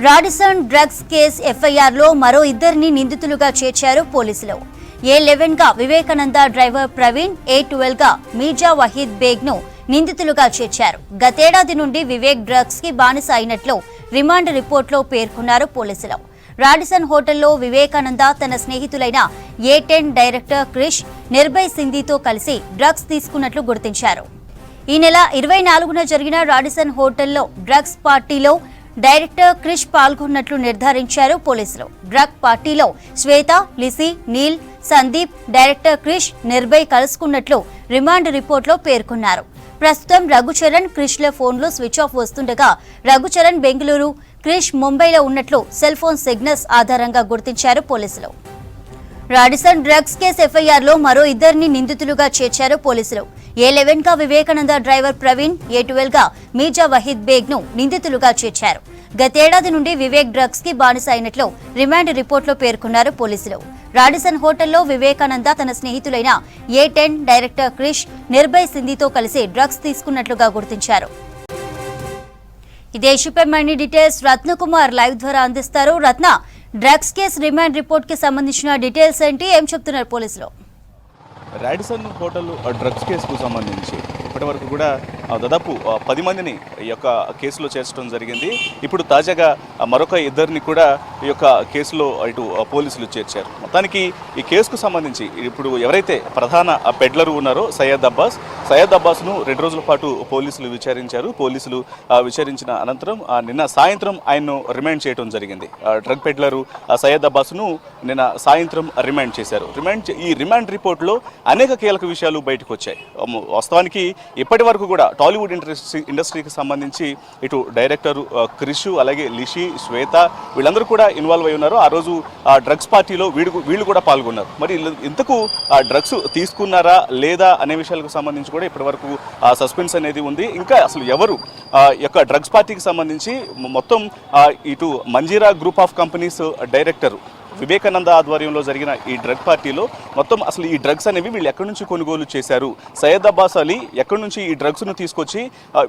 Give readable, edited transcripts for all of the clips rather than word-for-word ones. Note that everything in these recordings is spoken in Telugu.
రాడిసన్ డ్రగ్స్ కేసు ఎఫ్ఐఆర్లో మరో ఇద్దరిని నిందితులుగా చేర్చారు పోలీసులు. A11 గా వివేకానంద డ్రైవర్ ప్రవీణ్, A12 గా మీర్జా వహీద్ బేగ్ ను నిందితులుగా చేర్చారు. గతేడాది నుండి వివేక్ డ్రగ్స్ కి బానిస అయినట్లు రిమాండ్ రిపోర్టులో పేర్కొన్నారు పోలీసులు. రాడిసన్ హోటల్లో వివేకానంద తన స్నేహితులైన A10 డైరెక్టర్ క్రిష్, నిర్భయ్ సింధితో కలిసి డ్రగ్స్ తీసుకున్నట్లు గుర్తించారు. ఈ నెల 24న జరిగిన రాడిసన్ హోటల్లో డ్రగ్స్ పార్టీలో డైరెక్టర్ క్రిష్ పాల్గొన్నట్లు నిర్ధారించారు పోలీసులు. డ్రగ్ పార్టీలో శ్వేత, లిసి, నీల్, సందీప్, డైరెక్టర్ క్రిష్, నిర్భయ్ కలుసుకున్నట్లు రిమాండ్ రిపోర్టులో పేర్కొన్నారు. ప్రస్తుతం రఘుచరణ్, క్రిష్ల ఫోన్లు స్విచ్ ఆఫ్ వస్తుండగా రఘుచరణ్ బెంగళూరు, క్రిష్ ముంబైలో ఉన్నట్లు సెల్ ఫోన్ సిగ్నల్స్ ఆధారంగా గుర్తించారు పోలీసులు. రాడిసన్ డ్రగ్స్ కేసు ఎఫ్ఐఆర్లో మరో ఇద్దరిని నిందితులుగా చేర్చారు పోలీసులు. A11 గా వివేకానంద డ్రైవర్ ప్రవీణ్, A12 గా మీర్జా వహీద్ బేగ్ ను నిందితులుగా చేర్చారు. గతేడాది నుండి వివేక్ డ్రగ్స్ కి బానిస అయినట్లు రిమాండ్ రిపోర్టులో పేర్కొన్నారు పోలీసులు. రాడిసన్ హోటల్లో వివేకానంద తన స్నేహితులైన A10 డైరెక్టర్ క్రిష్, నిర్భయ్ సింధితో కలిసి డ్రగ్స్ తీసుకున్నట్లుగా గుర్తించారు. ఇదే ఇష్యూపై మరిన్ని డీటెయిల్స్ రత్నకుమార్ లైవ్ ద్వారా అందిస్తారు. రత్న, డ్రగ్స్ కేసు రిమాండ్ రిపోర్ట్ కి సంబంధించిన డీటెయిల్స్ ఏంటి, ఏం చెప్తున్నారు పోలీసులు? రాడిసన్ హోటల్ డ్రగ్స్ కేసుకు సంబంధించి ఇప్పటి వరకు కూడా దాదాపు 10 మందిని ఈ యొక్క కేసులో చేర్చడం జరిగింది. ఇప్పుడు తాజాగా మరొక ఇద్దరిని కూడా ఈ యొక్క కేసులో ఇటు పోలీసులు చేర్చారు. మొత్తానికి ఈ కేసుకు సంబంధించి ఇప్పుడు ఎవరైతే ప్రధాన పెడ్లరు ఉన్నారో సయ్యద్ అబ్బాస్ను 2 రోజుల పాటు పోలీసులు విచారించారు. పోలీసులు విచారించిన అనంతరం నిన్న సాయంత్రం ఆయన్ను రిమాండ్ చేయడం జరిగింది. డ్రగ్ పెడ్లరు సయ్యద్ అబ్బాస్ను నిన్న సాయంత్రం రిమాండ్ చేశారు. ఈ రిమాండ్ రిపోర్ట్లో అనేక కీలక విషయాలు బయటకు వచ్చాయి. వాస్తవానికి ఇప్పటి వరకు కూడా టాలీవుడ్ ఇండస్ట్రీకి సంబంధించి ఇటు డైరెక్టర్ క్రిష్, అలాగే లిషి, శ్వేత వీళ్ళందరూ కూడా ఇన్వాల్వ్ అయి ఉన్నారు. ఆ రోజు ఆ డ్రగ్స్ పార్టీలో వీళ్ళు కూడా పాల్గొన్నారు. మరి ఇంతకు ఆ డ్రగ్స్ తీసుకున్నారా లేదా అనే విషయాలకు సంబంధించి కూడా ఇప్పటి వరకు సస్పెన్స్ అనేది ఉంది. ఇంకా అసలు ఎవరు యొక్క డ్రగ్స్ పార్టీకి సంబంధించి మొత్తం ఇటు Manjeera group of companies director Vivekananda ఆధ్వర్యంలో జరిగిన ఈ డ్రగ్ పార్టీలో మొత్తం అసలు ఈ డ్రగ్స్ అనేవి వీళ్ళు ఎక్కడి నుంచి కొనుగోలు చేశారు, సయ్యద్ అబ్బాస్ అలీ ఎక్కడి నుంచి ఈ డ్రగ్స్ను తీసుకొచ్చి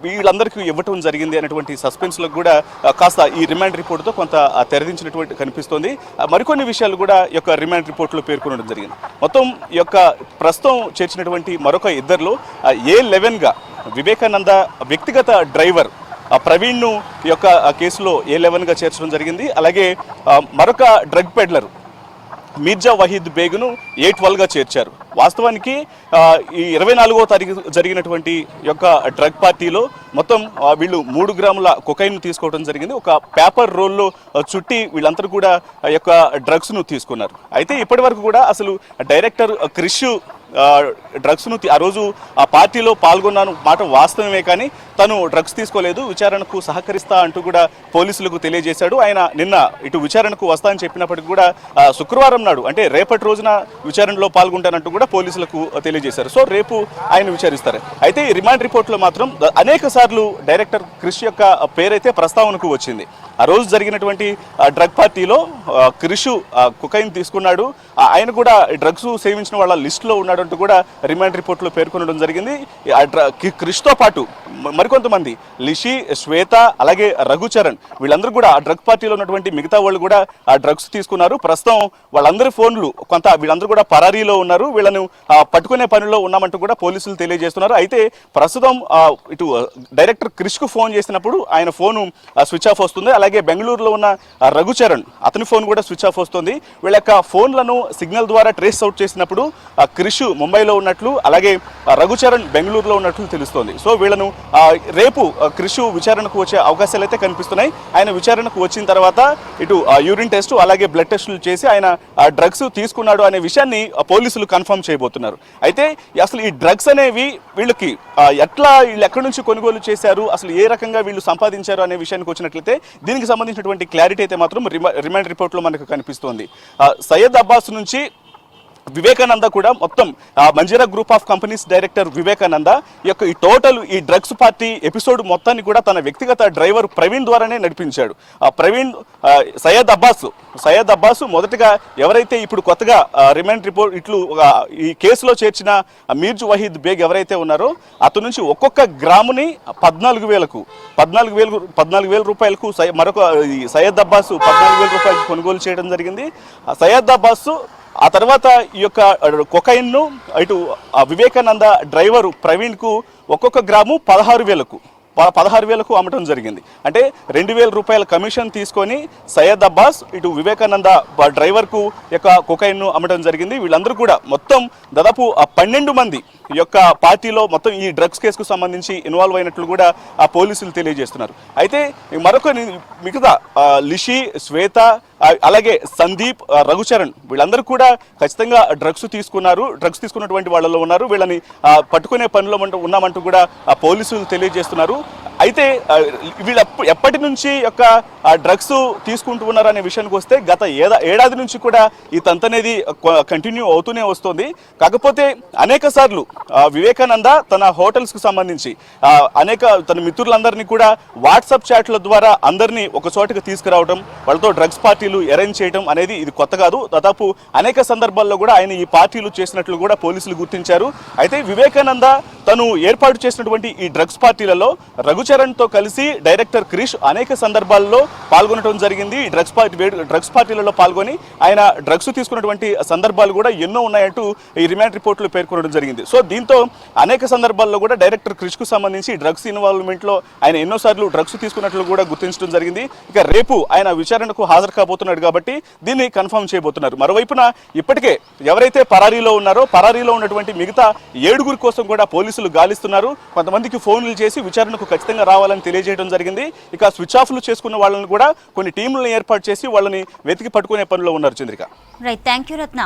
వీళ్ళందరికీ ఇవ్వటం జరిగింది అనేటువంటి సస్పెన్స్లకు కూడా కాస్త ఈ రిమాండ్ రిపోర్టుతో కొంత తెరదించినటువంటి కనిపిస్తోంది. మరికొన్ని విషయాలు కూడా ఈ యొక్క రిమాండ్ రిపోర్టులో పేర్కొనడం జరిగింది. మొత్తం ఈ యొక్క ప్రస్తుతం చేర్చినటువంటి మరొక ఇద్దరిలో A11 గా వివేకానంద వ్యక్తిగత డ్రైవర్ ప్రవీణ్ను ఈ యొక్క కేసులో A11 గా చేర్చడం జరిగింది. అలాగే మరొక డ్రగ్ పెడ్లర్ మీర్జా వహీద్ బేగ్ను A12 గా చేర్చారు. వాస్తవానికి ఈ 24వ తారీఖు జరిగినటువంటి యొక్క డ్రగ్ పార్టీలో మొత్తం వీళ్ళు 3 గ్రాముల కొకైన్ను తీసుకోవడం జరిగింది. ఒక పేపర్ రోల్లో చుట్టి వీళ్ళందరూ కూడా ఈ యొక్క డ్రగ్స్ను తీసుకున్నారు. అయితే ఇప్పటి వరకు కూడా అసలు డైరెక్టర్ క్రిష్ డ్రగ్స్ను ఆ రోజు ఆ పార్టీలో పాల్గొన్నాను మాట వాస్తవమే, కానీ తను డ్రగ్స్ తీసుకోలేదు, విచారణకు సహకరిస్తా అంటూ కూడా పోలీసులకు తెలియజేశాడు. ఆయన నిన్న ఇటు విచారణకు వస్తా అని చెప్పినప్పటికీ కూడా శుక్రవారం నాడు అంటే రేపటి రోజున విచారణలో పాల్గొంటానంటూ కూడా పోలీసులకు తెలియజేశారు. సో రేపు ఆయన విచారిస్తారు. అయితే ఈ రిమాండ్ రిపోర్ట్లో మాత్రం అనేక సార్లు డైరెక్టర్ క్రిష్ యొక్క పేరైతే ప్రస్తావనకు వచ్చింది. ఆ రోజు జరిగినటువంటి డ్రగ్ పార్టీలో క్రిష్ కొకైన్ తీసుకున్నాడు, ఆయన కూడా డ్రగ్స్ సేవించిన వాళ్ళ లిస్టులో ఉన్నాడు అంటూ కూడా రిమాండ్ రిపోర్ట్లో పేర్కొనడం జరిగింది. క్రిష్తో పాటు మరికొంతమంది లిషి, శ్వేత, అలాగే రఘుచరణ్ వీళ్ళందరూ కూడా ఆ డ్రగ్ పార్టీలో ఉన్నటువంటి మిగతా వాళ్ళు కూడా ఆ డ్రగ్స్ తీసుకున్నారు. ప్రస్తుతం వాళ్ళందరి ఫోన్లు వీళ్ళందరూ కూడా పరారీలో ఉన్నారు. వీళ్ళను పట్టుకునే పనిలో ఉన్నామంటూ కూడా పోలీసులు తెలియజేస్తున్నారు. అయితే ప్రస్తుతం ఇటు డైరెక్టర్ క్రిష్కు ఫోన్ చేసినప్పుడు ఆయన ఫోను స్విచ్ ఆఫ్ వస్తుంది. అలాగే బెంగళూరులో ఉన్న రఘుచరణ్ అతని ఫోన్ కూడా స్విచ్ ఆఫ్ వస్తుంది. వీళ్ళ యొక్క ఫోన్లను సిగ్నల్ ద్వారా ట్రేస్ అవుట్ చేసినప్పుడు క్రిష్ ముంబైలో ఉన్నట్లు, అలాగే రఘుచరణ్ బెంగళూరులో ఉన్నట్లు తెలుస్తోంది. సో వీళ్ళను రేపు క్రిష్ విచారణకు వచ్చే అవకాశాలు అయితే కనిపిస్తున్నాయి. ఆయన విచారణకు వచ్చిన తర్వాత ఇటు యూరిన్ టెస్ట్ అలాగే బ్లడ్ టెస్టులు చేసి ఆయన డ్రగ్స్ తీసుకున్నాడు అనే విషయాన్ని పోలీసులు కన్ఫర్మ్ చేయబోతున్నారు. అయితే అసలు ఈ డ్రగ్స్ అనేవి వీళ్ళు ఎక్కడి నుంచి కొనుగోలు చేశారు, అసలు ఏ రకంగా వీళ్ళు సంపాదించారు అనే విషయానికి వచ్చినట్లయితే దీనికి సంబంధించినటువంటి క్లారిటీ అయితే మాత్రం రిమాండ్ రిపోర్ట్లో మనకు కనిపిస్తోంది. సయ్యద్ అబ్బాస్ నుంచి వివేకానంద కూడా మొత్తం Manjeera group of companies director Vivekananda ఈ టోటల్ ఈ డ్రగ్స్ పార్టీ ఎపిసోడ్ మొత్తాన్ని కూడా తన వ్యక్తిగత డ్రైవర్ ప్రవీణ్ ద్వారానే నడిపించాడు. ప్రవీణ్ సయ్యద్ అబ్బాస్ మొదటగా ఎవరైతే ఇప్పుడు కొత్తగా రిమాండ్ రిపోర్ట్ ఈ కేసులో చేర్చిన మీర్జు వహీద్ బేగ్ ఎవరైతే ఉన్నారో అతని నుంచి ఒక్కొక్క గ్రాముని 14,000 రూపాయలకు మరొక సయ్యద్ అబ్బాస్ 14,000 రూపాయలకు కొనుగోలు చేయడం జరిగింది. సయ్యద్ అబ్బాస్ ఆ తర్వాత ఈ యొక్క కొకైన్ను ఇటు వివేకానంద డ్రైవరు ప్రవీణ్కు ఒక్కొక్క గ్రాము 16,000కు అమ్మటం జరిగింది. అంటే 2,000 రూపాయల కమిషన్ తీసుకొని సయ్యద్ అబ్బాస్ ఇటు వివేకానంద డ్రైవర్కు యొక్క కొకైన్ను అమ్మటం జరిగింది. వీళ్ళందరూ కూడా మొత్తం దాదాపు 12 మంది ఈ యొక్క పార్టీలో మొత్తం ఈ డ్రగ్స్ కేసుకు సంబంధించి ఇన్వాల్వ్ అయినట్లు కూడా ఆ పోలీసులు తెలియజేస్తున్నారు. అయితే మరొక మిగతా లిషి, శ్వేత, అలాగే సందీప్, రఘుచరణ్ వీళ్ళందరూ కూడా ఖచ్చితంగా డ్రగ్స్ తీసుకున్నటువంటి వాళ్ళలో ఉన్నారు. వీళ్ళని పట్టుకునే పనిలో ఉన్నామంటూ కూడా ఆ పోలీసులు తెలియజేస్తున్నారు. అయితే వీళ్ళు ఎప్పటి నుంచి యొక్క డ్రగ్స్ తీసుకుంటూ ఉన్నారనే విషయానికి వస్తే గత ఏడాది నుంచి కూడా ఈ తంతు అనేది కంటిన్యూ అవుతూనే వస్తుంది. కాకపోతే అనేక సార్లు వివేకానంద తన హోటల్స్కు సంబంధించి తన మిత్రులందరినీ కూడా వాట్సాప్ చాట్ల ద్వారా అందరినీ ఒక చోటుకు తీసుకురావడం, వాళ్ళతో డ్రగ్స్ పార్టీలు అరేంజ్ చేయడం అనేది ఇది కొత్త కాదు. దాదాపు అనేక సందర్భాల్లో కూడా ఆయన ఈ పార్టీలు చేసినట్లు కూడా పోలీసులు గుర్తించారు. అయితే వివేకానంద తను ఏర్పాటు చేసినటువంటి ఈ డ్రగ్స్ పార్టీలలో రఘుచరణ్తో కలిసి డైరెక్టర్ క్రిష్ అనేక సందర్భాల్లో పాల్గొనడం జరిగింది. ఈ డ్రగ్స్ పార్టీలలో పాల్గొని ఆయన డ్రగ్స్ తీసుకున్నటువంటి సందర్భాలు కూడా ఎన్నో ఉన్నాయంటూ ఈ రిమాండ్ రిపోర్టులు పేర్కొనడం జరిగింది. సో దీంతో అనేక సందర్భాల్లో కూడా డైరెక్టర్ క్రిష్కు సంబంధించి డ్రగ్స్ ఇన్వాల్వ్మెంట్లో ఆయన ఎన్నోసార్లు డ్రగ్స్ తీసుకున్నట్లు కూడా గుర్తించడం జరిగింది. ఇక రేపు ఆయన విచారణకు హాజరు కాబోతున్నాడు కాబట్టి దీన్ని కన్ఫర్మ్ చేయబోతున్నారు. మరోవైపున ఇప్పటికే ఎవరైతే పరారీలో ఉన్నారో పరారీలో ఉన్నటువంటి మిగతా 7 కోసం కూడా పోలీసులు గాలిస్తున్నారు. కొంతమందికి ఫోన్లు చేసి విచారణకు ఖచ్చితంగా రావాలని తెలియజేయడం జరిగింది. ఇక స్విచ్ ఆఫ్లు చేసుకున్న వాళ్ళని కూడా కొన్ని టీంలను ఏర్పాటు చేసి వాళ్ళని వెతికి పట్టుకునే పనిలో ఉన్నారు. Chandrika. Right, thank you Ratna.